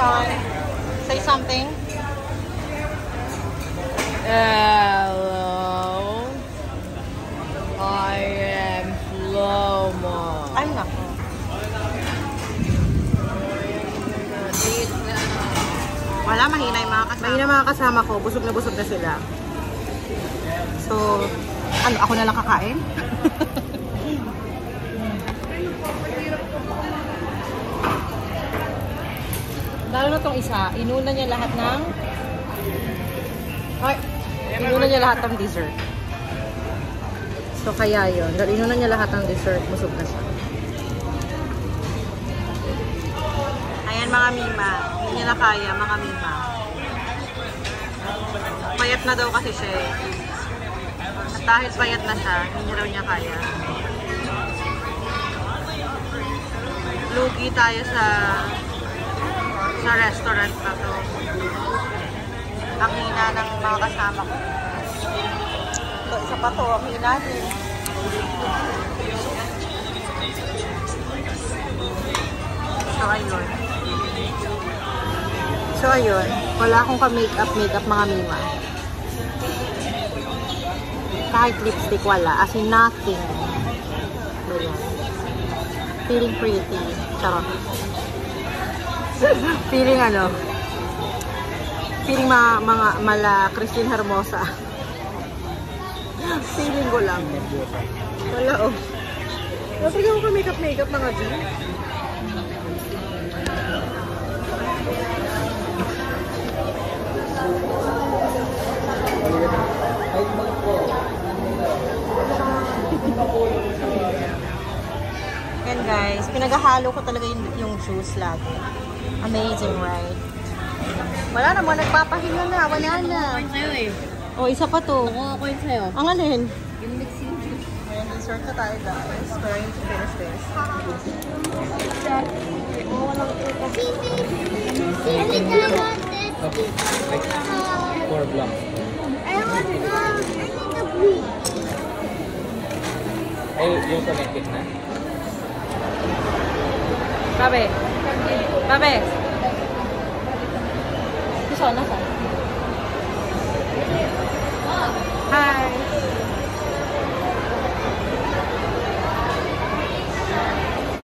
Sean. Say something. Hello. I am Flomo. Ay, nako. Wala, mahina yung mga kasama. Mahina mga kasama ko. Busog na sila. So, ano, ako na lang kakain? Lalo na tong isa, inuna niya lahat ng inuna niya lahat ng dessert. So kaya yun, dahil inuna niya lahat ng dessert, busog na siya. Ayan mga mima, hindi niya na kaya mga mima. Payat na daw kasi siya eh. At dahil payat na siya, hindi raw niya kaya. Lugi tayo sa restaurant na to. Ang hina ng mga kasama ko. So, isa pa to, ang hina din. So ayun, wala akong ka-makeup mga mima. Kahit lipstick wala, as in nothing. Ganyan. Feeling pretty. Charot. Feeling ano? Feeling mala Christine Hermosa. Feeling ko lang. Wala oh. Napag ako ka-makeup mga G. Yan guys, pinaghahalo ko talaga yung juice lagi. Amazing, right? Wala naman, nagpapahinga na. Wala na. O, isa pa to. Ako yun sa'yo. Ang alin? Yung mixing juice. Ayan, dessert na tayo guys. Trying to finish this. Four blocks. Ay, yung connected na. Babe. Gusto na sa?